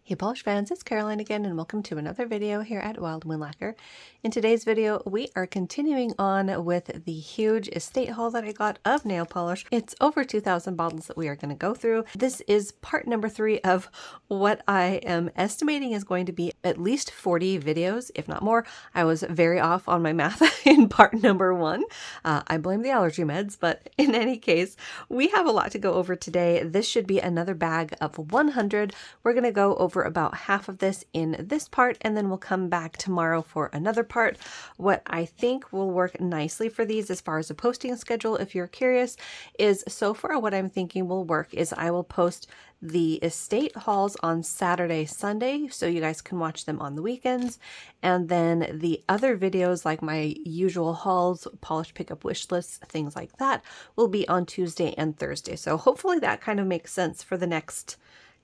Hey polish fans, it's Caroline again and welcome to another video here at Wild Moon Lacquer. In today's video, we are continuing on with the huge estate haul that I got of nail polish. It's over 2,000 bottles that we are going to go through. This is part number 3 of what I am estimating is going to be at least 40 videos, if not more. I was very off on my math in part number 1. I blame the allergy meds, but in any case, we have a lot to go over today. This should be another bag of 100. We're going to go over about half of this in this part, and then we'll come back tomorrow for another part. What I think will work nicely for these as far as a posting schedule, if you're curious, is so far what I'm thinking will work is I will post the estate hauls on Saturday, Sunday, so you guys can watch them on the weekends. And then the other videos, like my usual hauls, polish pickup wish lists, things like that, will be on Tuesday and Thursday. So hopefully that kind of makes sense for the next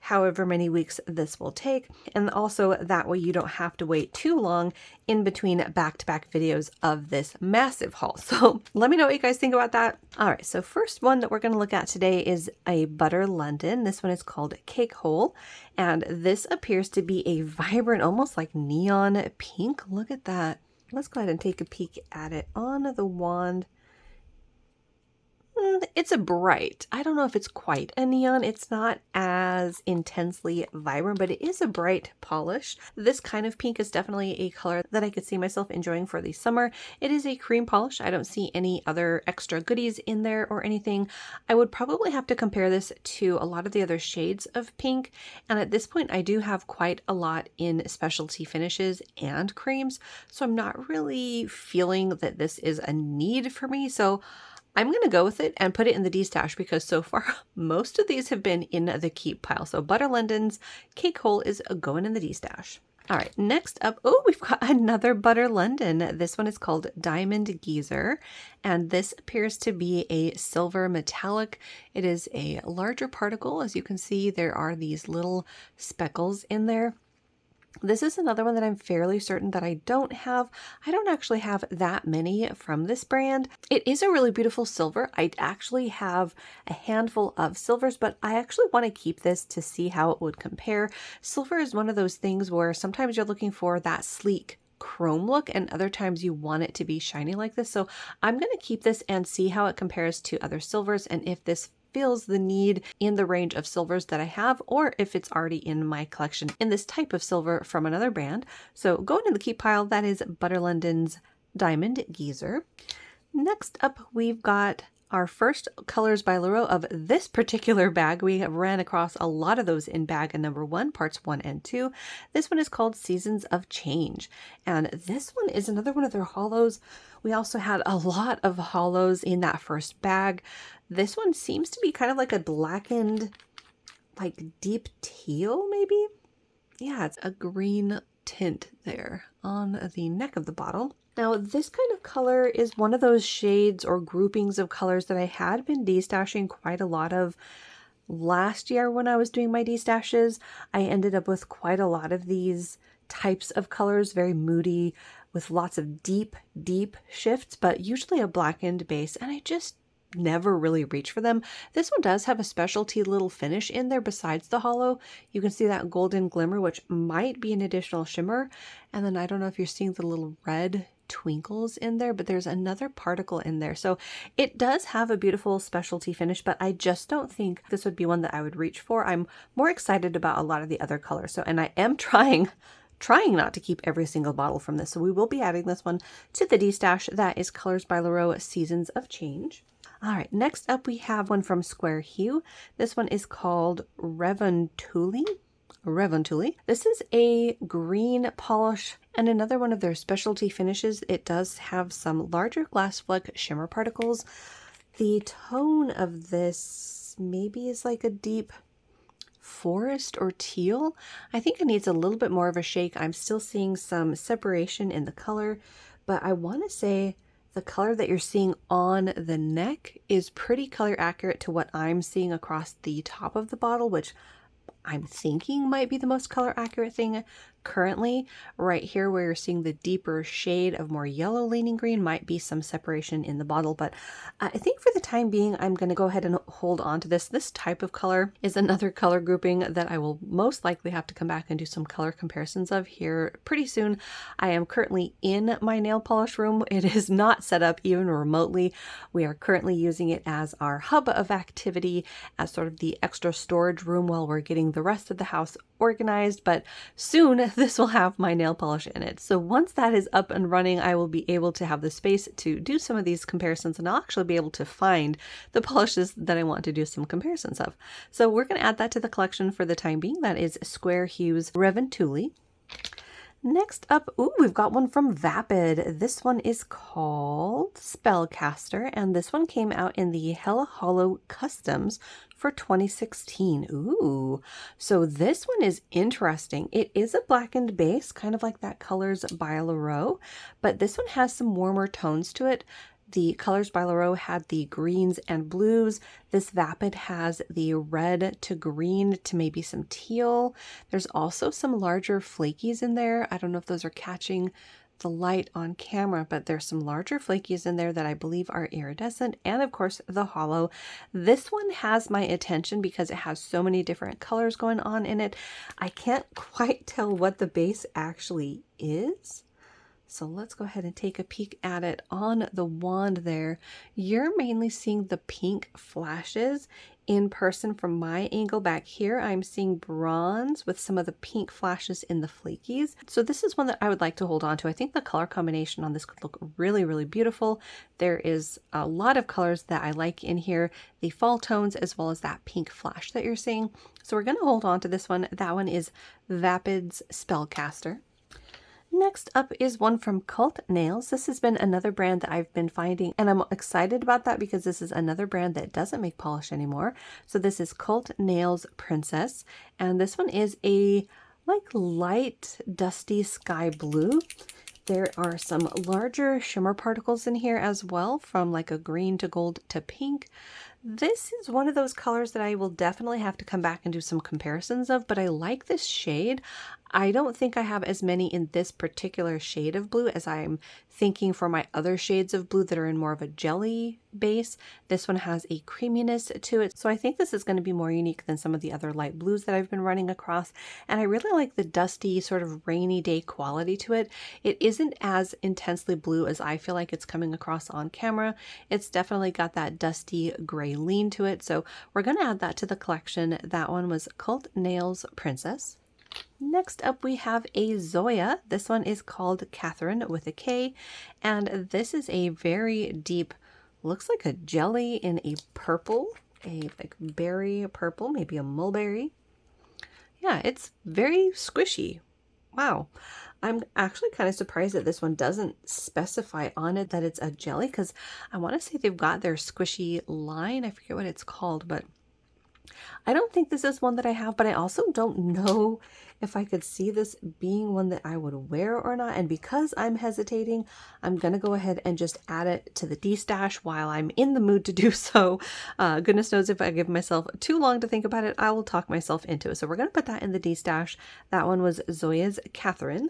however many weeks this will take. And also that way you don't have to wait too long in between back-to-back videos of this massive haul. So let me know what you guys think about that. All right, so first one that we're going to look at today is a Butter London. This one is called Cake Hole, and this appears to be a vibrant, almost like neon pink. Look at that. Let's go ahead and take a peek at it on the wand. It's a bright. I don't know if it's quite a neon. It's not as intensely vibrant, but it is a bright polish. This kind of pink is definitely a color that I could see myself enjoying for the summer. It is a cream polish. I don't see any other extra goodies in there or anything. I would probably have to compare this to a lot of the other shades of pink. And at this point, I do have quite a lot in specialty finishes and creams. So I'm not really feeling that this is a need for me. So I'm going to go with it and put it in the D-stash because so far most of these have been in the keep pile. So Butter London's Cake Hole is going in the D-stash. All right, next up, oh, we've got another Butter London. This one is called Diamond Geyser, and this appears to be a silver metallic. It is a larger particle. As you can see, there are these little speckles in there. This is another one that I'm fairly certain that I don't have. I don't actually have that many from this brand. It is a really beautiful silver. I actually have a handful of silvers, but I actually want to keep this to see how it would compare. Silver is one of those things where sometimes you're looking for that sleek chrome look and other times you want it to be shiny like this. So I'm going to keep this and see how it compares to other silvers and if this feels the need in the range of silvers that I have, or if it's already in my collection in this type of silver from another brand. So going in the keep pile, that is Butter London's Diamond Geyser. Next up, we've got our first colors by Llarowe of this particular bag. We have ran across a lot of those in bag number 1, parts 1 and 2. This one is called Seasons of Change. And this one is another one of their hollows. We also had a lot of hollows in that first bag. This one seems to be kind of like a blackened, like deep teal maybe? Yeah, it's a green tint there on the neck of the bottle. Now, this kind of color is one of those shades or groupings of colors that I had been destashing quite a lot of last year when I was doing my destashes. I ended up with quite a lot of these types of colors, very moody, with lots of deep, deep shifts, but usually a blackened base, and I just never really reach for them. This one does have a specialty little finish in there besides the hollow. You can see that golden glimmer, which might be an additional shimmer. And then I don't know if you're seeing the little red twinkles in there, but there's another particle in there. So it does have a beautiful specialty finish, but I just don't think this would be one that I would reach for. I'm more excited about a lot of the other colors. So, and I am trying not to keep every single bottle from this. So we will be adding this one to the D-stash. That is Colors by Llarowe Seasons of Change. All right, next up we have one from Square Hue. This one is called Revontuli. This is a green polish and another one of their specialty finishes. It does have some larger glass fleck shimmer particles. The tone of this maybe is like a deep forest or teal. I think it needs a little bit more of a shake. I'm still seeing some separation in the color, but I want to say the color that you're seeing on the neck is pretty color accurate to what I'm seeing across the top of the bottle, which I'm thinking might be the most color accurate thing currently. Right here where you're seeing the deeper shade of more yellow leaning green might be some separation in the bottle, but I think for the time being I'm going to go ahead and hold on to this. This type of color is another color grouping that I will most likely have to come back and do some color comparisons of here pretty soon. I am currently in my nail polish room. It is not set up even remotely. We are currently using it as our hub of activity, as sort of the extra storage room while we're getting the rest of the house organized, but soon this will have my nail polish in it. So once that is up and running, I will be able to have the space to do some of these comparisons, and I'll actually be able to find the polishes that I want to do some comparisons of. So we're going to add that to the collection for the time being. That is Square Hues Reventuli. Next up, ooh, we've got one from Vapid. This one is called Spellcaster, and this one came out in the Hella Hollow Customs for 2016. Ooh, so this one is interesting. It is a blackened base, kind of like that Colors by Llarowe, but this one has some warmer tones to it. The Colors by Llarowe had the greens and blues. This Vapid has the red to green to maybe some teal. There's also some larger flakies in there. I don't know if those are catching the light on camera, but there's some larger flakies in there that I believe are iridescent. And of course, the hollow. This one has my attention because it has so many different colors going on in it. I can't quite tell what the base actually is. So let's go ahead and take a peek at it. On the wand there, you're mainly seeing the pink flashes. In person from my angle back here, I'm seeing bronze with some of the pink flashes in the flakies. So this is one that I would like to hold on to. I think the color combination on this could look really, really beautiful. There is a lot of colors that I like in here, the fall tones as well as that pink flash that you're seeing. So we're going to hold on to this one. That one is Vapid's Spellcaster. Next up is one from Cult Nails. This has been another brand that I've been finding, and I'm excited about that because this is another brand that doesn't make polish anymore. So this is Cult Nails Princess, and this one is a like light dusty sky blue. There are some larger shimmer particles in here as well, from like a green to gold to pink. This is one of those colors that I will definitely have to come back and do some comparisons of, but I like this shade. I don't think I have as many in this particular shade of blue as I'm thinking for my other shades of blue that are in more of a jelly base. This one has a creaminess to it, so I think this is going to be more unique than some of the other light blues that I've been running across, and I really like the dusty sort of rainy day quality to it. It isn't as intensely blue as I feel like it's coming across on camera. It's definitely got that dusty gray lean to it, so we're going to add that to the collection. That one was Cult Nails Princess. Next up we have a Zoya. This one is called Catherine with a K, and this is a very deep, looks like a jelly in a purple, a like berry purple, maybe a mulberry. Yeah, it's very squishy. Wow. I'm actually kind of surprised that this one doesn't specify on it that it's a jelly, because I want to say they've got their squishy line. I forget what it's called, but I don't think this is one that I have, but I also don't know if I could see this being one that I would wear or not. And because I'm hesitating, I'm going to go ahead and just add it to the D-stash while I'm in the mood to do so. Goodness knows if I give myself too long to think about it, I will talk myself into it. So we're going to put that in the D-stash. That one was Zoya's Catherine.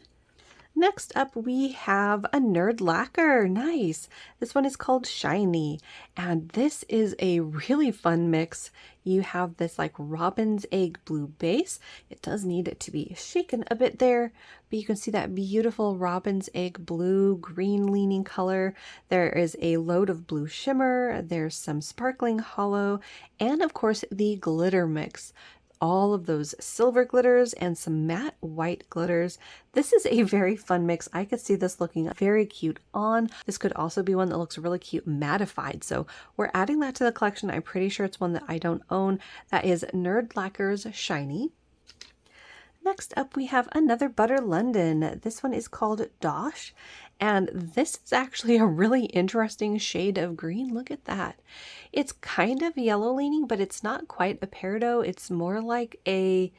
Next up, we have a Nerd Lacquer. Nice. This one is called Shiny, and this is a really fun mix. You have this like robin's egg blue base. It does need it to be shaken a bit there, but you can see that beautiful robin's egg blue, green leaning color. There is a load of blue shimmer. There's some sparkling hollow, and of course the glitter mix. All of those silver glitters and some matte white glitters. This is a very fun mix. I could see this looking very cute on. This could also be one that looks really cute mattified. So we're adding that to the collection. I'm pretty sure it's one that I don't own. That is Nerd Lacquer's Shiny. Next up, we have another Butter London. This one is called Dosh, and this is actually a really interesting shade of green. Look at that. It's kind of yellow leaning, but it's not quite a peridot. It's more like a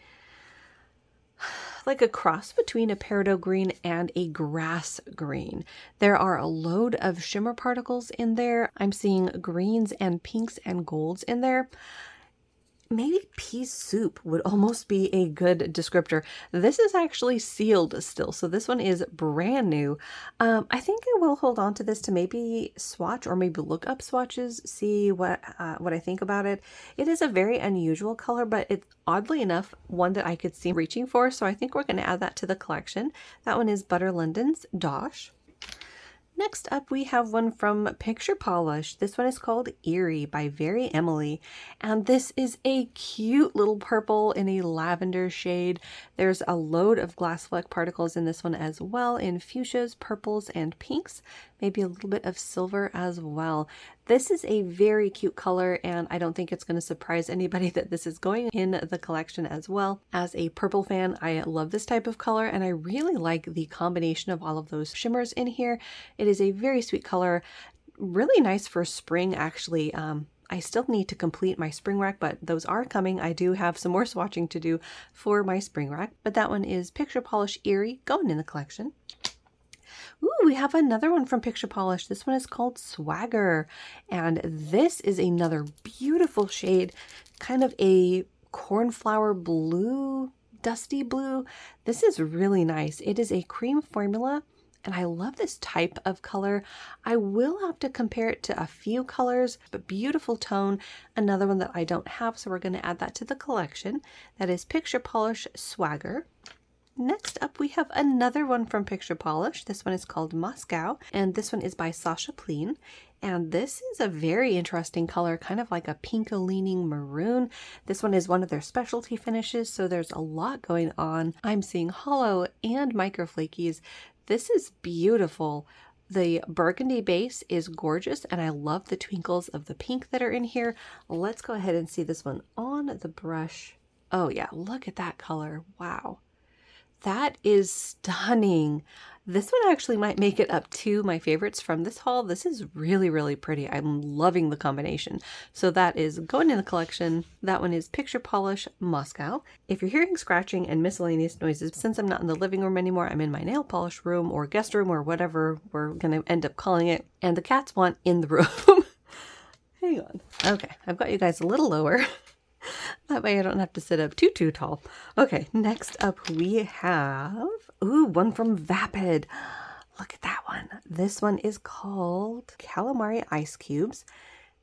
cross between a peridot green and a grass green. There are a load of shimmer particles in there. I'm seeing greens and pinks and golds in there. maybe pea soup would almost be a good descriptor. This is actually sealed still, so this one is brand new. I think I will hold on to this to maybe swatch or maybe look up swatches, see what I think about it. It is a very unusual color, but it's oddly enough one that I could see reaching for, so I think we're going to add that to the collection. That one is Butter London's Dosh. Next up, we have one from Picture Polish. This one is called Eerie by Very Emily, and this is a cute little purple in a lavender shade. There's a load of glass fleck particles in this one as well, in fuchsias, purples, and pinks, maybe a little bit of silver as well. This is a very cute color, and I don't think it's going to surprise anybody that this is going in the collection as well. As a purple fan, I love this type of color, and I really like the combination of all of those shimmers in here. It is a very sweet color, really nice for spring actually. I still need to complete my spring rack, but those are coming. I do have some more swatching to do for my spring rack, but that one is Picture Polish Eerie, going in the collection. Ooh, we have another one from Picture Polish. This one is called Swagger, and this is another beautiful shade, kind of a cornflower blue, dusty blue. This is really nice. It is a cream formula, and I love this type of color. I will have to compare it to a few colors, but beautiful tone. Another one that I don't have, so we're going to add that to the collection. That is Picture Polish Swagger. Next up, we have another one from Picture Polish. This one is called Moscow, and this one is by Sasha Pleen. And this is a very interesting color, kind of like a pinko-leaning maroon. This one is one of their specialty finishes, so there's a lot going on. I'm seeing hollow and micro flakies. This is beautiful. The burgundy base is gorgeous, and I love the twinkles of the pink that are in here. Let's go ahead and see this one on the brush. Oh yeah, look at that color. Wow. That is stunning. This one actually might make it up to my favorites from this haul. This is really, really pretty. I'm loving the combination. So that is going in the collection. That one is Picture Polish Moscow. If you're hearing scratching and miscellaneous noises, since I'm not in the living room anymore, I'm in my nail polish room or guest room or whatever we're going to end up calling it. And the cats want in the room. Hang on. Okay, I've got you guys a little lower. That way I don't have to sit up too tall. Okay, next up we have, one from Vapid. Look at that one. This one is called Calamari Ice Cubes.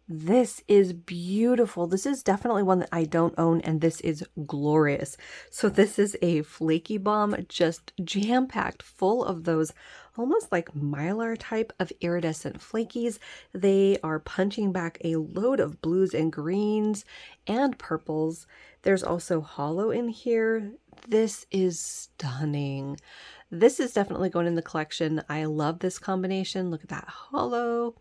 This is beautiful. This is definitely one that I don't own, and this is glorious. So this is a flaky bomb, just jam-packed full of those almost like mylar type of iridescent flakies. They are punching back a load of blues and greens and purples. There's also hollow in here. This is stunning. This is definitely going in the collection. I love this combination. Look at that hollow.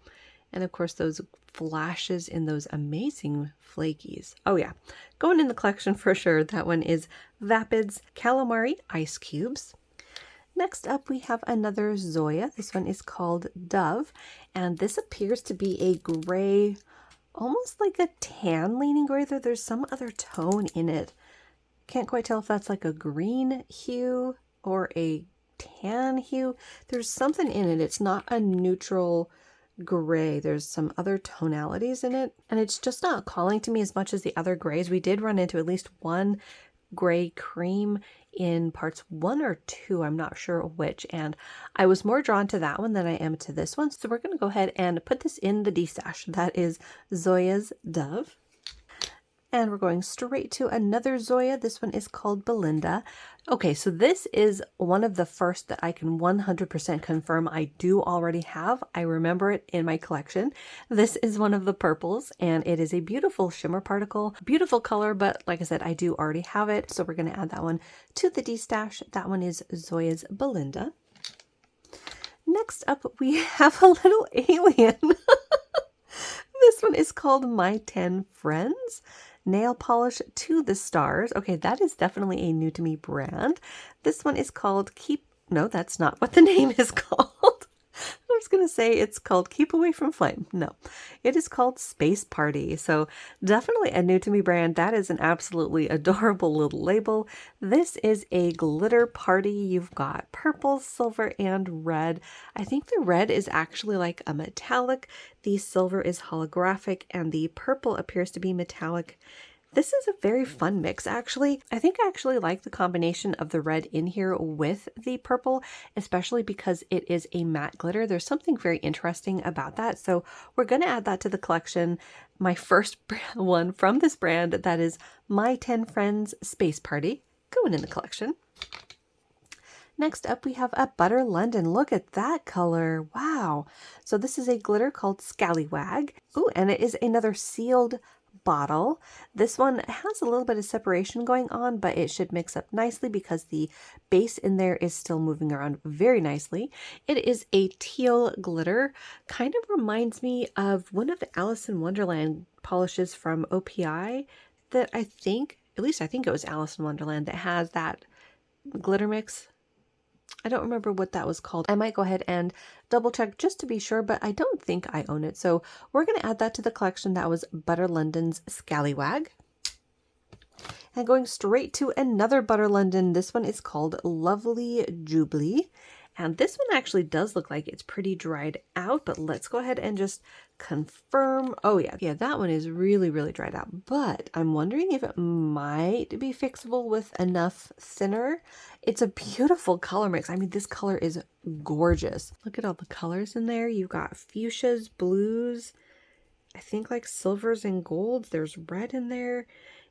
And of course, those flashes in those amazing flakies. Oh yeah, going in the collection for sure. That one is Vapid's Calamari Ice Cubes. Next up, we have another Zoya. This one is called Dove, and this appears to be a gray, almost like a tan leaning gray. There's some other tone in it. Can't quite tell if that's like a green hue or a tan hue. There's something in it. It's not a neutral gray. There's some other tonalities in it, and it's just not calling to me as much as the other grays. We did run into at least one gray cream in parts 1 or 2, I'm not sure which, and I was more drawn to that one than I am to this one, so we're going to go ahead and put this in the D-stash. That is Zoya's Dove. And we're going straight to another Zoya. This one is called Belinda. Okay, so this is one of the first that I can 100% confirm I do already have. I remember it in my collection. This is one of the purples, and it is a beautiful shimmer particle. Beautiful color, but like I said, I do already have it. So we're going to add that one to the D-stash. That one is Zoya's Belinda. Next up, we have a little alien. This one is called My 10 Friends. Nail polish to the stars. Okay, that is definitely a new to me brand. This one is called No, that's not what the name is called. I was going to say it's called Keep Away from Flame. No, it is called Space Party. So definitely a new to me brand. That is an absolutely adorable little label. This is a glitter party. You've got purple, silver, and red. I think the red is actually like a metallic. The silver is holographic, and the purple appears to be metallic. This is a very fun mix, actually. I think I actually like the combination of the red in here with the purple, especially because it is a matte glitter. There's something very interesting about that. So we're going to add that to the collection. My first one from this brand, that is My 10 Friends Space Party, going in the collection. Next up, we have a Butter London. Look at that color. Wow. So this is a glitter called Scallywag. Ooh, and it is another sealed bottle. This one has a little bit of separation going on, but it should mix up nicely because the base in there is still moving around very nicely. It is a teal glitter. Kind of reminds me of one of the Alice in Wonderland polishes from OPI that I think, at least I think it was Alice in Wonderland, that has that glitter mix. I don't remember what that was called. I might go ahead and double check just to be sure, but I don't think I own it. So we're going to add that to the collection. That was Butter London's Scallywag. And going straight to another Butter London. This one is called Lovely Jubilee. And this one actually does look like it's pretty dried out, but let's go ahead and just confirm. Oh yeah, that one is really, really dried out, but I'm wondering if it might be fixable with enough thinner. It's a beautiful color mix. I mean, this color is gorgeous. Look at all the colors in there. You've got fuchsias, blues, I think like silvers and golds. There's red in there.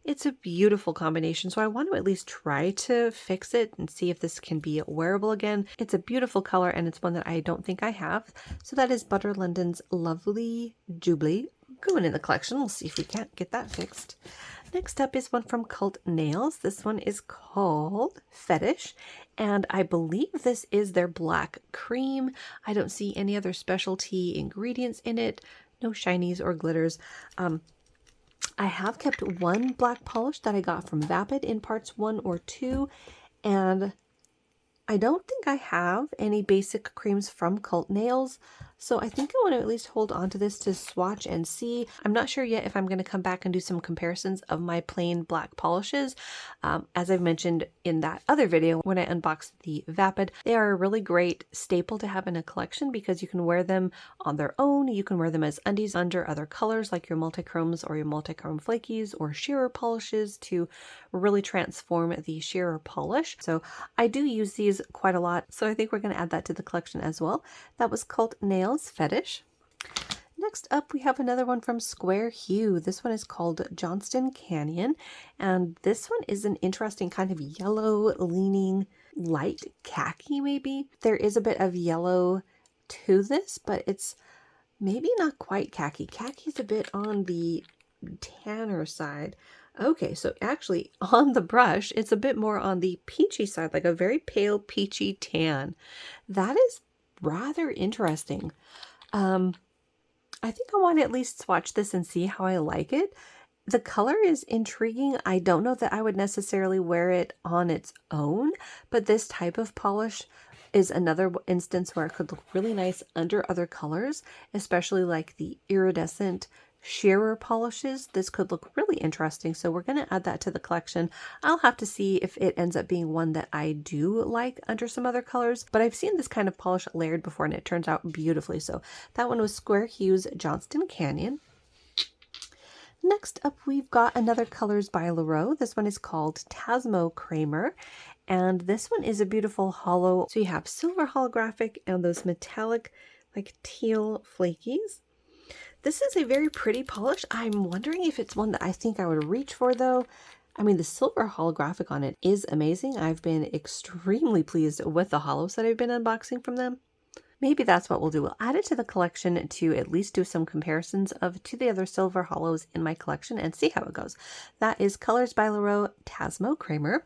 It's a beautiful combination, so I want to at least try to fix it and see if this can be wearable again. It's a beautiful color, and it's one that I don't think I have. So that is Butter London's Lovely Jubilee. Going in the collection. We'll see if we can't get that fixed. Next up is one from Cult Nails. This one is called Fetish, and I believe this is their black cream. I don't see any other specialty ingredients in it. No shinies or glitters. I have kept one black polish that I got from Vapid in parts 1 or 2, and I don't think I have any basic creams from Cult Nails, so I think I want to at least hold on to this to swatch and see. I'm not sure yet if I'm going to come back and do some comparisons of my plain black polishes. As I've mentioned in that other video when I unboxed the Vapid, they are a really great staple to have in a collection because you can wear them on their own. You can wear them as undies under other colors like your multichromes or your multichrome flakies or shearer polishes to really transform the shearer polish. So I do use these quite a lot, so I think we're going to add that to the collection as well. That was Cult Nails Fetish. Next up, we have another one from Square Hue. This one is called Johnston Canyon, and this one is an interesting kind of yellow leaning light khaki maybe. There is a bit of yellow to this, but it's maybe not quite khaki. Khaki is a bit on the tanner side. Okay, so actually on the brush, it's a bit more on the peachy side, like a very pale peachy tan. That is rather interesting. I think I want to at least swatch this and see how I like it. The color is intriguing. I don't know that I would necessarily wear it on its own, but this type of polish is another instance where it could look really nice under other colors, especially like the iridescent shearer polishes. This could look really interesting, so we're going to add that to the collection. I'll have to see if it ends up being one that I do like under some other colors, but I've seen this kind of polish layered before and it turns out beautifully. So that one was Square Hue's Johnston Canyon. Next up, we've got another Colors by Llarowe. This one is called Tasmo Kramer, and this one is a beautiful hollow. So you have silver holographic and those metallic like teal flakies. This is a very pretty polish. I'm wondering if it's one that I think I would reach for though. I mean, the silver holographic on it is amazing. I've been extremely pleased with the hollows that I've been unboxing from them. Maybe that's what we'll do. We'll add it to the collection to at least do some comparisons to the other silver hollows in my collection and see how it goes. That is Colors by Llarowe, Tasmo Kramer.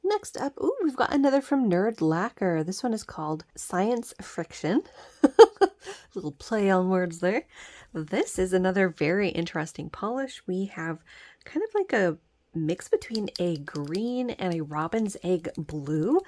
Next up, ooh, we've got another from Nerd Lacquer. This one is called Science Friction. Little play on words there. This is another very interesting polish. We have kind of like a mix between a green and a robin's egg blue.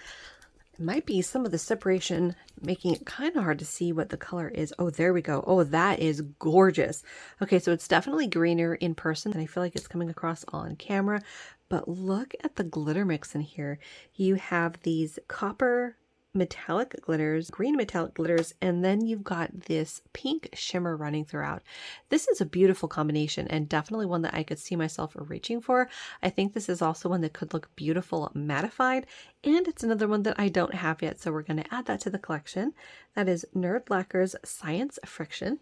It might be some of the separation making it kind of hard to see what the color is. Oh, there we go. Oh, that is gorgeous. Okay, so it's definitely greener in person and I feel like it's coming across on camera. But look at the glitter mix in here. You have these copper metallic glitters, green metallic glitters, and then you've got this pink shimmer running throughout. This is a beautiful combination and definitely one that I could see myself reaching for. I think this is also one that could look beautiful mattified, and it's another one that I don't have yet, so we're going to add that to the collection. That is Nerd Lacquer's Science Friction.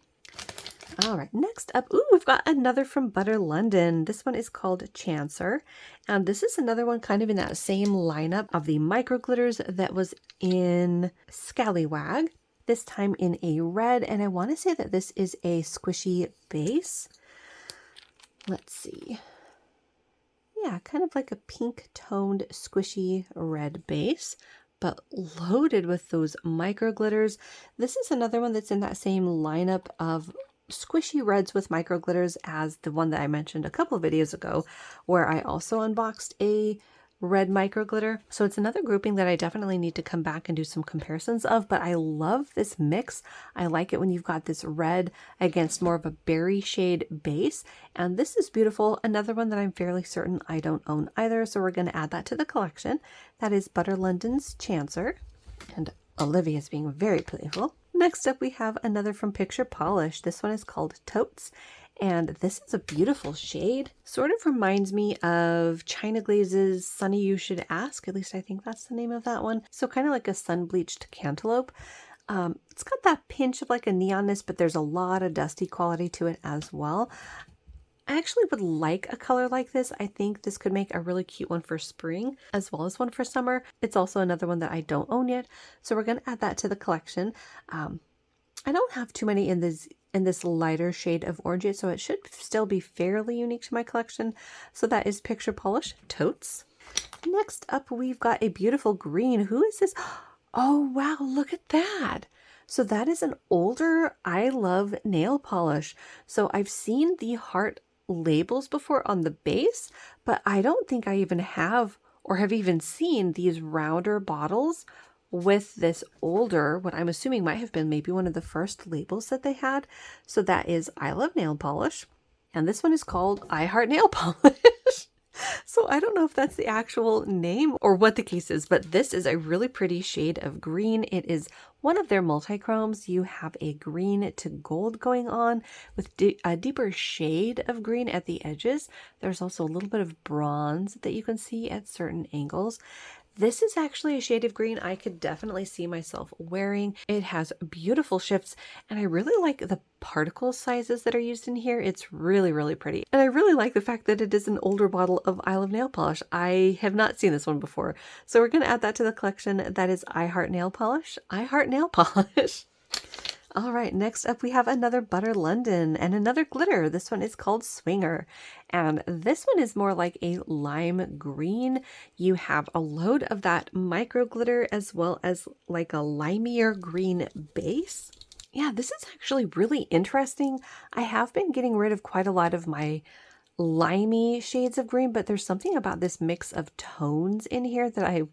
All right, next up, ooh, we've got another from Butter London. This one is called Chancer, and this is another one kind of in that same lineup of the micro glitters that was in Scallywag, this time in a red, and I want to say that this is a squishy base. Let's see. Yeah, kind of like a pink toned squishy red base, but loaded with those micro glitters. This is another one that's in that same lineup of squishy reds with micro glitters as the one that I mentioned a couple of videos ago, where I also unboxed a red micro glitter. So it's another grouping that I definitely need to come back and do some comparisons of, but I love this mix. I like it when you've got this red against more of a berry shade base, and this is beautiful. Another one that I'm fairly certain I don't own either, so we're going to add that to the collection. That is Butter London's Chancer, and Olivia's being very playful. Next up, we have another from Picture Polish. This one is called Totes, and this is a beautiful shade. Sort of reminds me of China Glaze's Sunny You Should Ask. At least I think that's the name of that one. So kind of like a sun-bleached cantaloupe. It's got that pinch of like a neonness, but there's a lot of dusty quality to it as well. I actually would like a color like this. I think this could make a really cute one for spring as well as one for summer. It's also another one that I don't own yet, so we're going to add that to the collection. I don't have too many in this lighter shade of orange yet, so it should still be fairly unique to my collection. So that is Picture Polish Totes. Next up, we've got a beautiful green. Who is this? Oh, wow, look at that. So that is an older I Love nail polish. So I've seen the heart labels before on the base, but I don't think I even have or have even seen these rounder bottles with this older, what I'm assuming might have been maybe one of the first labels that they had. So that is I Love Nail Polish, and this one is called I Heart Nail Polish. So I don't know if that's the actual name or what the case is, but this is a really pretty shade of green. It is one of their multi-chromes. You have a green to gold going on with a deeper shade of green at the edges. There's also a little bit of bronze that you can see at certain angles. This is actually a shade of green I could definitely see myself wearing. It has beautiful shifts, and I really like the particle sizes that are used in here. It's really, really pretty. And I really like the fact that it is an older bottle of I Love Nail Polish. I have not seen this one before. So we're going to add that to the collection. That is I Heart Nail Polish. I Heart Nail Polish. All right, next up we have another Butter London and another glitter. This one is called Swinger, and this one is more like a lime green. You have a load of that micro glitter as well as like a limier green base. Yeah, this is actually really interesting. I have been getting rid of quite a lot of my limey shades of green, but there's something about this mix of tones in here that I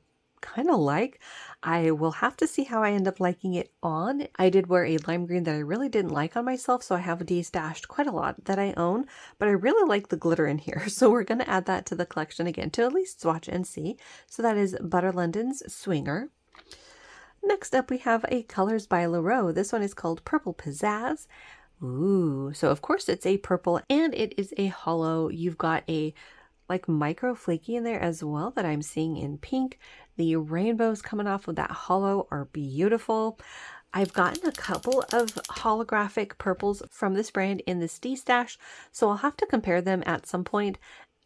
kind of like. I will have to see how I end up liking it on. I did wear a lime green that I really didn't like on myself, so I have de-stashed quite a lot that I own, but I really like the glitter in here, so we're going to add that to the collection again to at least swatch and see. So that is Butter London's Swinger. Next up we have a Colors by Llarowe. This one is called Purple Pizzazz. Ooh, so of course it's a purple and it is a hollow. You've got a like micro flaky in there as well that I'm seeing in pink. The rainbows coming off of that hollow are beautiful. I've gotten a couple of holographic purples from this brand in this D-stash, so I'll have to compare them at some point,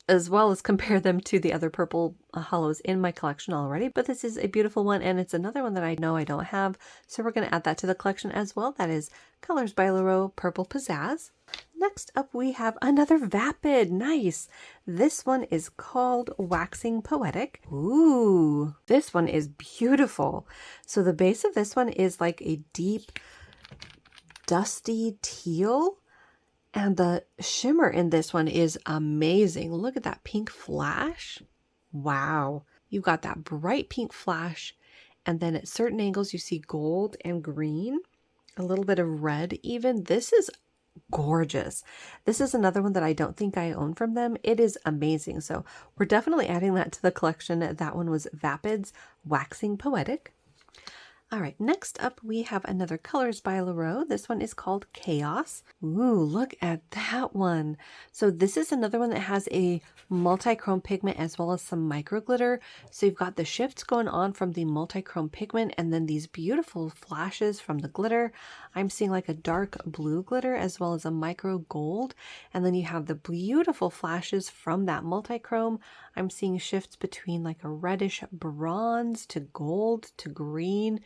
as well as compare them to the other purple hollows in my collection already. But this is a beautiful one, and it's another one that I know I don't have, so we're going to add that to the collection as well. That is Colors by Llarowe Purple Pizzazz. Next up we have another Vapid. Nice. This one is called Waxing Poetic. Ooh, this one is beautiful. So the base of this one is like a deep dusty teal, and the shimmer in this one is amazing. Look at that pink flash. Wow. You've got that bright pink flash, and then at certain angles you see gold and green, a little bit of red even. This is gorgeous. This is another one that I don't think I own from them. It is amazing. So we're definitely adding that to the collection. That one was Vapid's Waxing Poetic. All right, next up we have another Colors by Llarowe. This one is called Chaos. Ooh, look at that one. So this is another one that has a multi-chrome pigment as well as some micro glitter. So you've got the shifts going on from the multi-chrome pigment and then these beautiful flashes from the glitter. I'm seeing like a dark blue glitter as well as a micro gold. And then you have the beautiful flashes from that multi-chrome. I'm seeing shifts between like a reddish bronze to gold to green.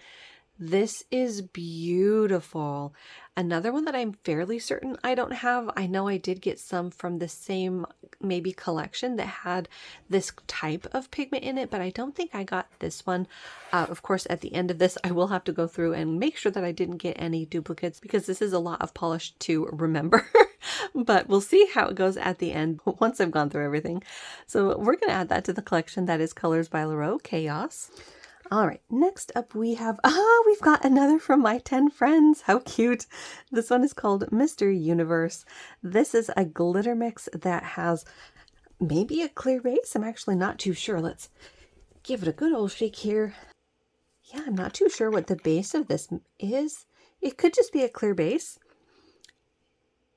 This is beautiful. Another one that I'm fairly certain I don't have. I know I did get some from the same maybe collection that had this type of pigment in it, but I don't think I got this one. Of course, at the end of this, I will have to go through and make sure that I didn't get any duplicates because this is a lot of polish to remember. But we'll see how it goes at the end once I've gone through everything. So we're going to add that to the collection. That is Colors by Llarowe, Chaos. All right, next up we've got another from my 10 friends. How cute. This one is called Mr. Universe. This is a glitter mix that has maybe a clear base. I'm actually not too sure. Let's give it a good old shake here. Yeah, I'm not too sure what the base of this is. It could just be a clear base.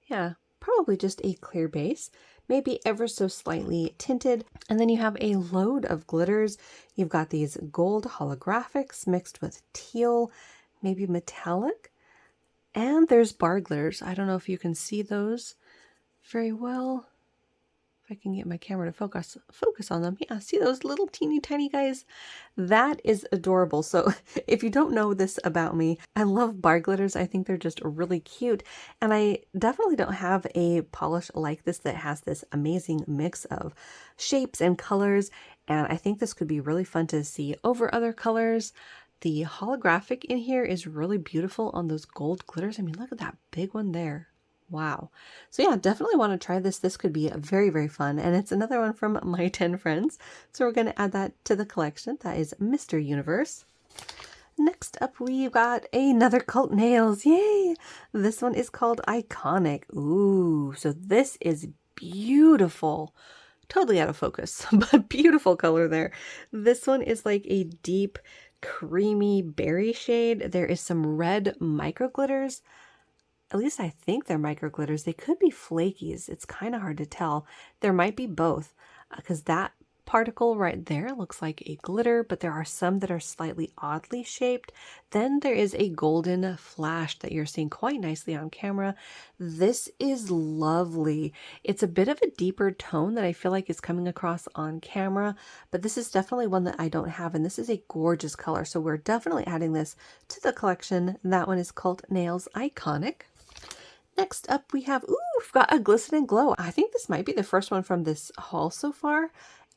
Yeah, probably just a clear base. Maybe ever so slightly tinted. And then you have a load of glitters. You've got these gold holographics mixed with teal, maybe metallic. And there's bar glitters. I don't know if you can see those very well. If I can get my camera to focus on them. Yeah, see those little teeny tiny guys? That is adorable. So if you don't know this about me, I love bar glitters. I think they're just really cute. And I definitely don't have a polish like this that has this amazing mix of shapes and colors. And I think this could be really fun to see over other colors. The holographic in here is really beautiful on those gold glitters. I mean, look at that big one there. Wow. So yeah, definitely want to try this. This could be very, very fun. And it's another one from my 10 friends. So we're going to add that to the collection. That is Mr. Universe. Next up, we've got another Cult Nails. Yay! This one is called Iconic. Ooh, so this is beautiful. Totally out of focus, but beautiful color there. This one is like a deep, creamy berry shade. There is some red micro glitters. At least I think they're micro glitters. They could be flakies. It's kind of hard to tell. There might be both because that particle right there looks like a glitter, but there are some that are slightly oddly shaped. Then there is a golden flash that you're seeing quite nicely on camera. This is lovely. It's a bit of a deeper tone that I feel like is coming across on camera, but this is definitely one that I don't have, and this is a gorgeous color. So we're definitely adding this to the collection. That one is Cult Nails Iconic. Next up we've got a Glisten and Glow. I think this might be the first one from this haul so far.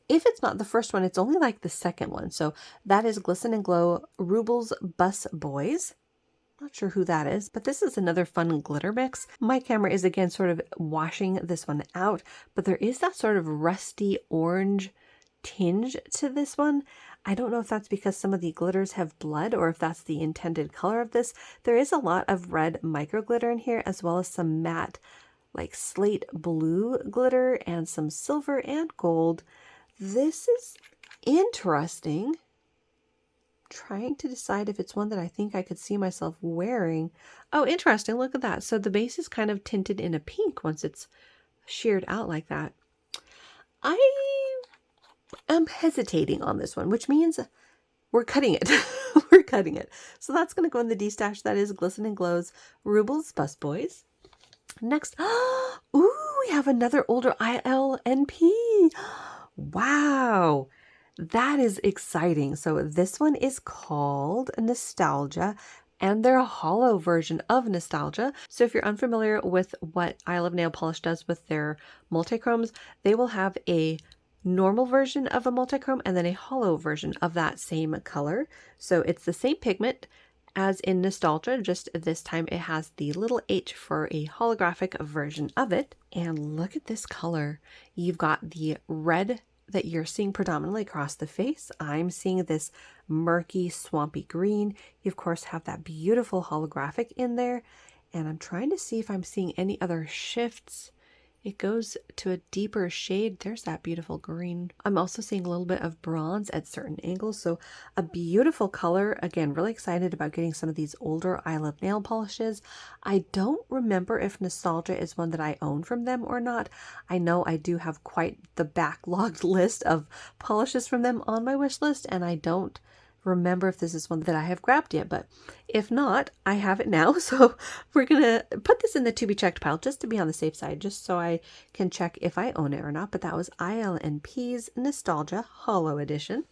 If it's not the first one, it's only like the second one. So that is Glisten and Glow Rubles Bus Boys. Not sure who that is, but this is another fun glitter mix. My camera is again sort of washing this one out, but there is that sort of rusty orange tinge to this one. I don't know if that's because some of the glitters have blood or if that's the intended color of this. There is a lot of red micro glitter in here as well as some matte like slate blue glitter and some silver and gold. This is interesting. Trying to decide if it's one that I think I could see myself wearing. Oh, interesting. Look at that. So the base is kind of tinted in a pink once it's sheared out like that. I'm hesitating on this one, which means we're cutting it. We're cutting it. So that's going to go in the D-stash. That is Glisten and Glow's Rubles Bus Boys. Next, ooh, we have another older ILNP. Wow, that is exciting. So this one is called Nostalgia, and they're a hollow version of Nostalgia. So if you're unfamiliar with what I Love Nail Polish does with their multichromes, they will have a normal version of a multichrome and then a hollow version of that same color. So it's the same pigment as in Nostalgia, just this time it has the little H for a holographic version of it. And look at this color. You've got the red that you're seeing predominantly across the face. I'm seeing this murky, swampy green. You, of course, have that beautiful holographic in there. And I'm trying to see if I'm seeing any other shifts It goes to a deeper shade. There's that beautiful green. I'm also seeing a little bit of bronze at certain angles. So a beautiful color. Again, really excited about getting some of these older I Love nail polishes. I don't remember if Nostalgia is one that I own from them or not. I know I do have quite the backlogged list of polishes from them on my wish list, and I don't remember if this is one that I have grabbed yet, but if not, I have it now. So we're gonna put this in the to be checked pile just to be on the safe side, just so I can check if I own it or not. But that was ILNP's Nostalgia Hollow Edition.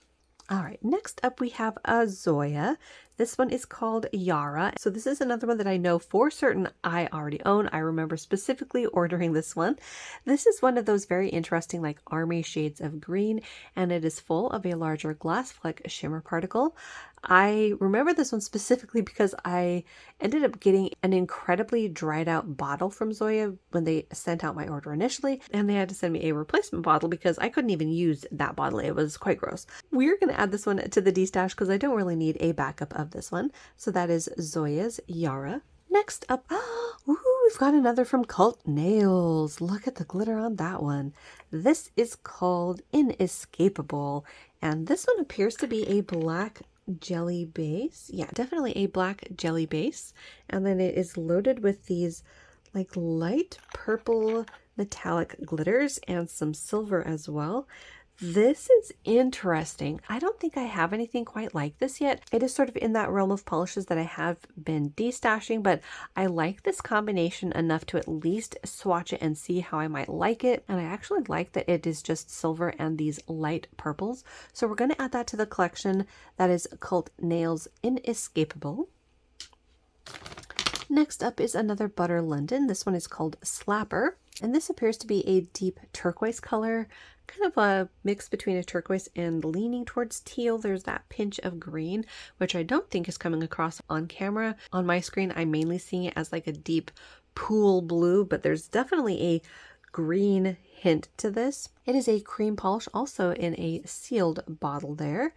All right, next up we have a Zoya. This one is called Llarowe. So this is another one that I know for certain I already own. I remember specifically ordering this one. This is one of those very interesting like army shades of green, and it is full of a larger glass fleck shimmer particle. I remember this one specifically because I ended up getting an incredibly dried out bottle from Zoya when they sent out my order initially, and they had to send me a replacement bottle because I couldn't even use that bottle. It was quite gross. We're going to add this one to the D-stash because I don't really need a backup of this one. So that is Zoya's Llarowe. Next up, ooh, we've got another from Cult Nails. Look at the glitter on that one. This is called Inescapable, and this one appears to be a black jelly base. Yeah, definitely a black jelly base. And then it is loaded with these like light purple metallic glitters and some silver as well. This is interesting. I don't think I have anything quite like this yet. It is sort of in that realm of polishes that I have been destashing, but I like this combination enough to at least swatch it and see how I might like it. And I actually like that it is just silver and these light purples. So we're going to add that to the collection. That is Cult Nails Inescapable. Next up is another Butter London. This one is called Slapper, and this appears to be a deep turquoise color, kind of a mix between a turquoise and leaning towards teal. There's that pinch of green, which I don't think is coming across on camera. On my screen, I'm mainly seeing it as like a deep pool blue, but there's definitely a green hint to this. It is a cream polish, also in a sealed bottle there.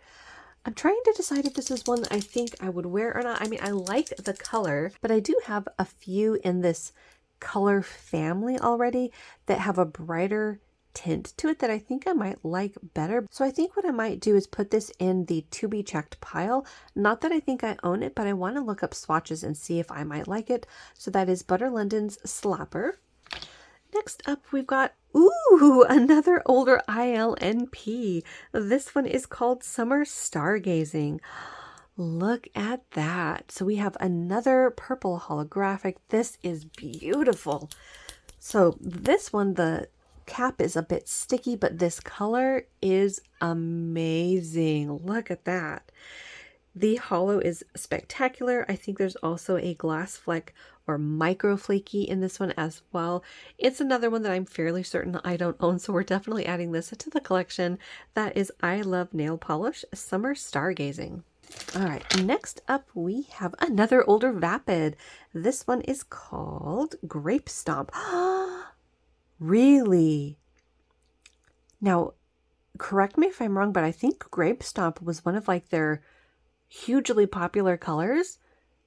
I'm trying to decide if this is one that I think I would wear or not. I mean, I like the color, but I do have a few in this color family already that have a brighter tint to it that I think I might like better. So I think what I might do is put this in the to be checked pile. Not that I think I own it, but I want to look up swatches and see if I might like it. So that is Butter London's Slapper. Next up, we've got, ooh, another older ILNP. This one is called Summer Stargazing. Look at that. So we have another purple holographic. This is beautiful. So this one, the cap is a bit sticky, but this color is amazing. Look at that. The hollow is spectacular. I think there's also a glass fleck or micro flaky in this one as well. It's another one that I'm fairly certain I don't own, so we're definitely adding this to the collection. That is I Love Nail Polish Summer Stargazing. All right, next up we have another older Vapid. This one is called Grape Stomp. Really? Now, correct me if I'm wrong, but I think Grape Stomp was one of like their hugely popular colors,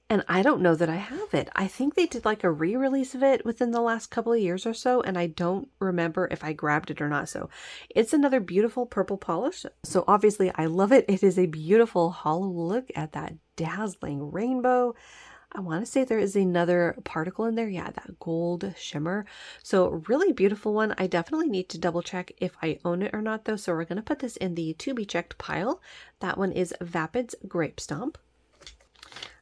and I don't know that I have it. I think they did like a re-release of it within the last couple of years or so, and I don't remember if I grabbed it or not. So it's another beautiful purple polish. So obviously I love it. It is a beautiful hollow. Look at that dazzling rainbow. I want to say there is another particle in there. Yeah, that gold shimmer. So really beautiful one. I definitely need to double check if I own it or not though. So we're going to put this in the to be checked pile. That one is Vapid's Grape Stomp.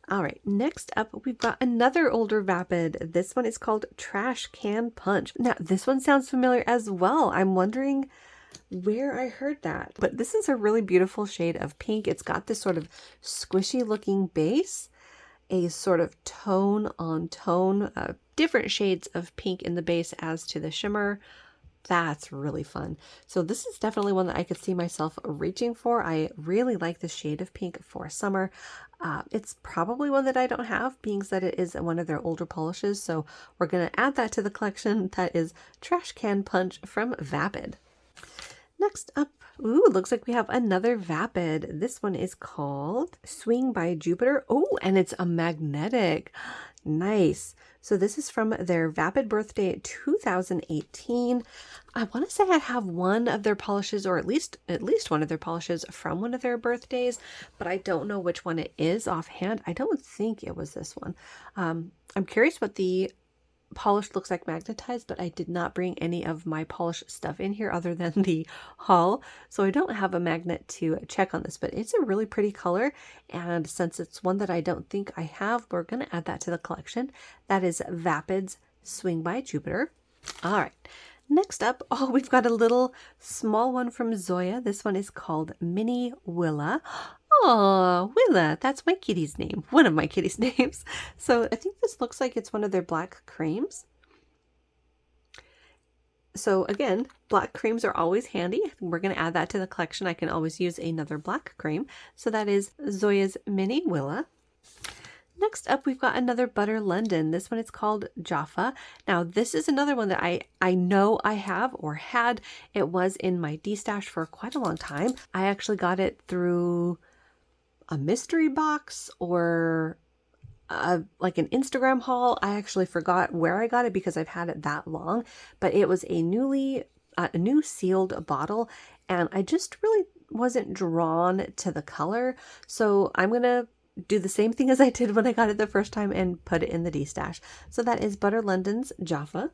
All right, next up, we've got another older Vapid. This one is called Trash Can Punch. Now, this one sounds familiar as well. I'm wondering where I heard that. But this is a really beautiful shade of pink. It's got this sort of squishy looking base, a sort of tone on tone, different shades of pink in the base as to the shimmer. That's really fun. So this is definitely one that I could see myself reaching for. I really like the shade of pink for summer. It's probably one that I don't have, being that it is one of their older polishes. So we're going to add that to the collection. That is Trash Can Punch from Vapid. Next up, ooh, looks like we have another Vapid. This one is called Swing by Jupiter. Oh, and it's a magnetic. Nice. So this is from their Vapid birthday 2018. I want to say I have one of their polishes, or at least one of their polishes from one of their birthdays, but I don't know which one it is offhand. I don't think it was this one. I'm curious what the polish looks like magnetized, but I did not bring any of my polish stuff in here other than the haul, so I don't have a magnet to check on this, but it's a really pretty color, and since it's one that I don't think I have, we're going to add that to the collection. That is Vapid's Swing by Jupiter. All right, next up, oh, we've got a little small one from Zoya. This one is called Mini Willa. Oh, Willa, that's my kitty's name. One of my kitty's names. So I think this looks like it's one of their black creams. So again, black creams are always handy. We're going to add that to the collection. I can always use another black cream. So that is Zoya's Mini Willa. Next up, we've got another Butter London. This one is called Jaffa. Now, this is another one that I know I have or had. It was in my D-stash for quite a long time. I actually got it through a mystery box or like an Instagram haul. I actually forgot where I got it because I've had it that long, but it was a new sealed bottle, and I just really wasn't drawn to the color. So I'm going to do the same thing as I did when I got it the first time and put it in the D-stash. So that is Butter London's Jaffa.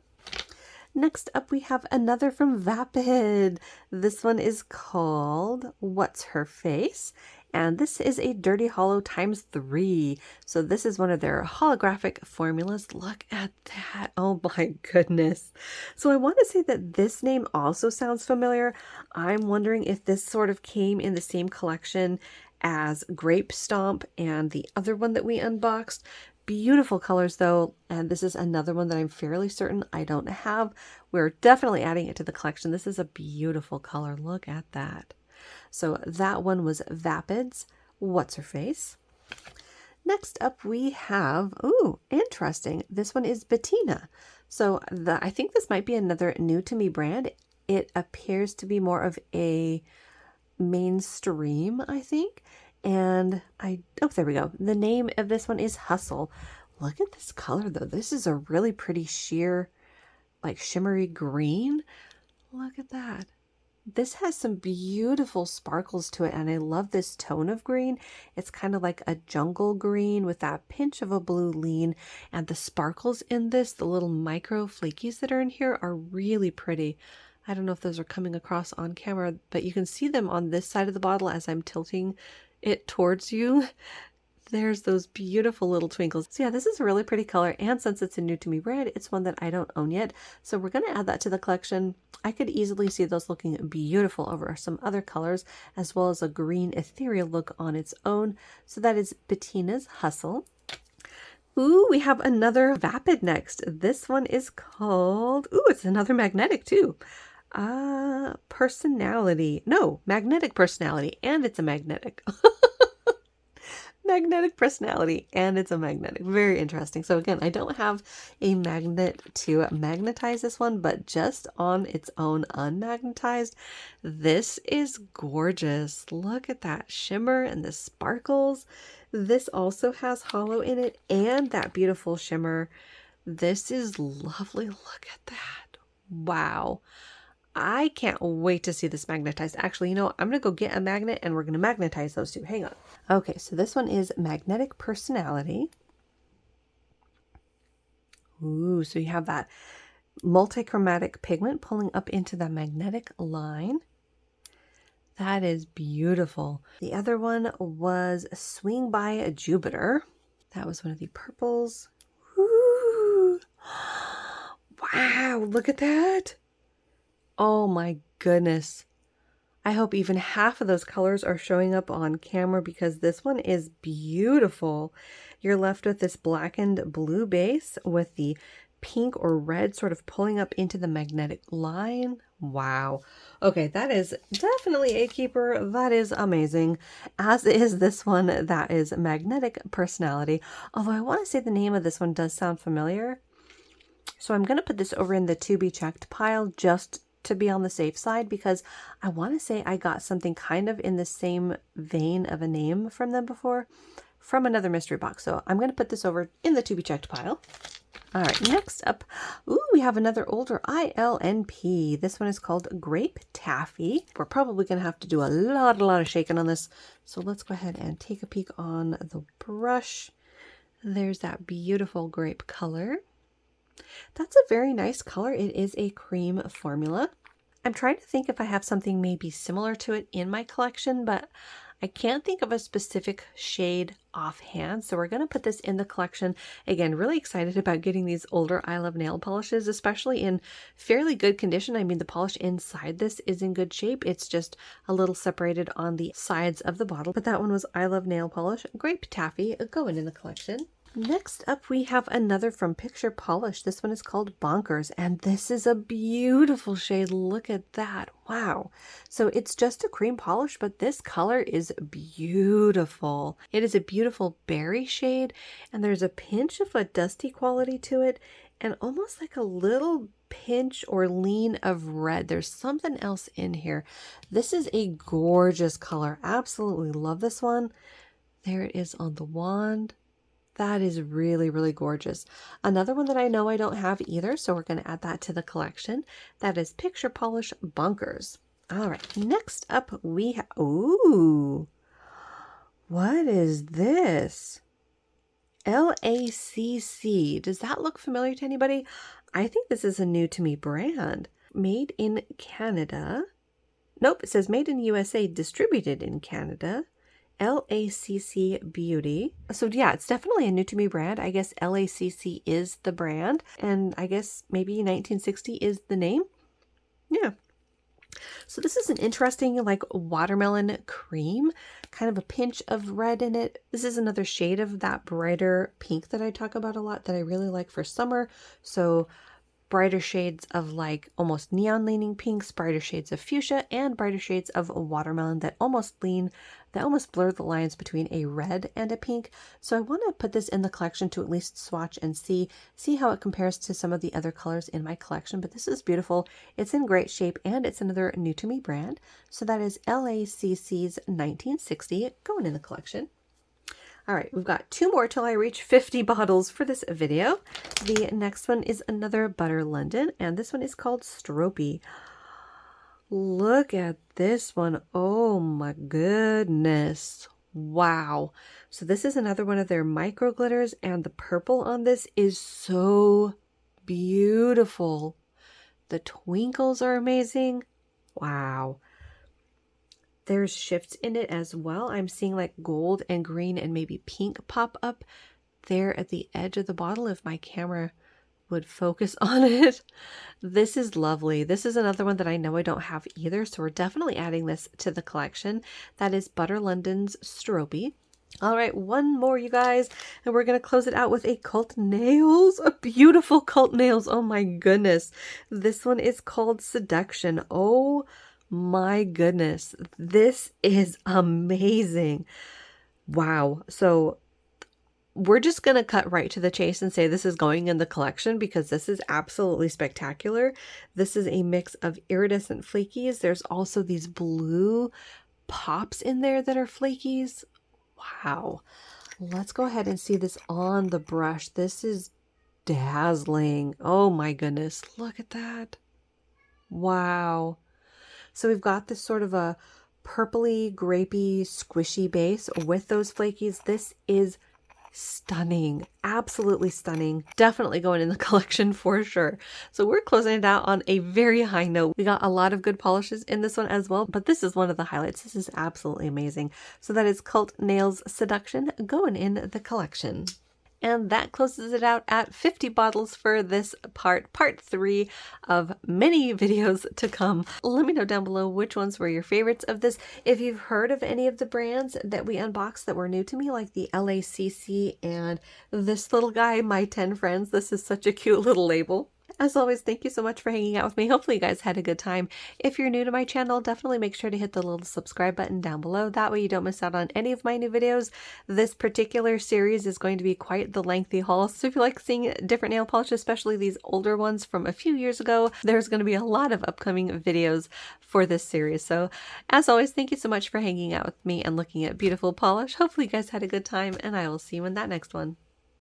Next up, we have another from Vapid. This one is called What's Her Face? And this is a Dirty Hollow ×3. So this is one of their holographic formulas. Look at that. Oh my goodness. So I want to say that this name also sounds familiar. I'm wondering if this sort of came in the same collection as Grape Stomp and the other one that we unboxed. Beautiful colors though, and this is another one that I'm fairly certain I don't have. We're definitely adding it to the collection. This is a beautiful color. Look at that. So that one was Vapid's What's Her Face. Next up we have, ooh, interesting. This one is Patina. So I think this might be another new to me brand. It appears to be more of a mainstream, I think. And oh, there we go. The name of this one is Hustle. Look at this color though. This is a really pretty sheer, like shimmery green. Look at that. This has some beautiful sparkles to it, and I love this tone of green. It's kind of like a jungle green with that pinch of a blue lean, and the sparkles in this, the little micro flakies that are in here, are really pretty. I don't know if those are coming across on camera, but you can see them on this side of the bottle as I'm tilting it towards you. There's those beautiful little twinkles. So yeah, this is a really pretty color, and since it's a new to me brand, it's one that I don't own yet. So we're going to add that to the collection. I could easily see those looking beautiful over some other colors, as well as a green ethereal look on its own. So that is Patina's Hustle. Ooh, we have another Vapid next. This one is called, ooh, it's another magnetic too. Personality. No, magnetic personality, and it's a magnetic. Magnetic personality, and it's a magnetic. Very interesting. So again, I don't have a magnet to magnetize this one, but just on its own unmagnetized, this is gorgeous. Look at that shimmer and the sparkles. This also has hollow in it and that beautiful shimmer. This is lovely. Look at that. Wow. I can't wait to see this magnetized. Actually, you know, I'm going to go get a magnet and we're going to magnetize those two. Hang on. Okay, so this one is Magnetic Personality. Ooh, so you have that multichromatic pigment pulling up into the magnetic line. That is beautiful. The other one was Swing by Jupiter. That was one of the purples. Ooh. Wow, look at that. Oh my goodness. I hope even half of those colors are showing up on camera because this one is beautiful. You're left with this blackened blue base with the pink or red sort of pulling up into the magnetic line. Wow. Okay, that is definitely a keeper. That is amazing. As is this one that is Magnetic Personality. Although I want to say the name of this one does sound familiar. So I'm going to put this over in the to be checked pile just to be on the safe side, because I want to say I got something kind of in the same vein of a name from them before, from another mystery box. So I'm going to put this over in the to be checked pile. All right, next up, ooh, we have another older ILNP. This one is called Grape Taffy. We're probably going to have to do a lot of shaking on this. So let's go ahead and take a peek on the brush. There's that beautiful grape color. That's a very nice color. It is a cream formula. I'm trying to think if I have something maybe similar to it in my collection, but I can't think of a specific shade offhand, so we're going to put this in the collection. Again, really excited about getting these older I Love nail polishes, especially in fairly good condition. I mean, the polish inside this is in good shape. It's just a little separated on the sides of the bottle, but that one was I Love nail polish, Grape Taffy, going in the collection. Next up, we have another from Picture Polish. This one is called Bonkers, and this is a beautiful shade. Look at that. Wow. So it's just a cream polish, but this color is beautiful. It is a beautiful berry shade, and there's a pinch of a dusty quality to it, and almost like a little pinch or lean of red. There's something else in here. This is a gorgeous color. Absolutely love this one. There it is on the wand. That is really gorgeous. Another one that I know I don't have either, so we're going to add that to the collection. That is Picture Polish Bonkers. All right, next up we have, ooh, what is this? LACC. Does that look familiar to anybody? I think this is a new to me brand. Made in Canada. Nope, it says made in USA, distributed in Canada. LACC Beauty. So yeah, it's definitely a new to me brand. I guess LACC is the brand, and I guess maybe 1960 is the name. Yeah. So this is an interesting like watermelon cream, kind of a pinch of red in it. This is another shade of that brighter pink that I talk about a lot that I really like for summer. So brighter shades of like almost neon leaning pinks, brighter shades of fuchsia, and brighter shades of watermelon that almost blur the lines between a red and a pink. So I want to put this in the collection to at least swatch and see how it compares to some of the other colors in my collection. But this is beautiful. It's in great shape, and it's another new to me brand. So that is LACC's 1960 going in the collection. All right, we've got 2 more till I reach 50 bottles for this video. The next one is another Butter London, and this one is called Stropey. Look at this one. Oh my goodness. Wow. So this is another one of their micro glitters, and the purple on this is so beautiful. The twinkles are amazing. Wow. There's shifts in it as well. I'm seeing like gold and green and maybe pink pop up there at the edge of the bottle if my camera would focus on it. This is lovely. This is another one that I know I don't have either, so we're definitely adding this to the collection. That is Butter London's Stropey. All right, one more, you guys, and we're going to close it out with a Cult Nails, a beautiful Cult Nails. Oh my goodness. This one is called Seduction. Oh my goodness, this is amazing. Wow. So we're just going to cut right to the chase and say this is going in the collection because this is absolutely spectacular. This is a mix of iridescent flakies. There's also these blue pops in there that are flakies. Wow. Let's go ahead and see this on the brush. This is dazzling. Oh my goodness. Look at that. Wow. So we've got this sort of a purpley, grapey, squishy base with those flakies. This is stunning. Absolutely stunning. Definitely going in the collection for sure. So we're closing it out on a very high note. We got a lot of good polishes in this one as well, but this is one of the highlights. This is absolutely amazing. So that is Cult Nails Seduction going in the collection. And that closes it out at 50 bottles for this part 3 of many videos to come. Let me know down below which ones were your favorites of this. If you've heard of any of the brands that we unboxed that were new to me, like the LACC and this little guy, My 10 Friends. This is such a cute little label. As always, thank you so much for hanging out with me. Hopefully you guys had a good time. If you're new to my channel, definitely make sure to hit the little subscribe button down below. That way you don't miss out on any of my new videos. This particular series is going to be quite the lengthy haul. So if you like seeing different nail polishes, especially these older ones from a few years ago, there's going to be a lot of upcoming videos for this series. So as always, thank you so much for hanging out with me and looking at beautiful polish. Hopefully you guys had a good time, and I will see you in that next one.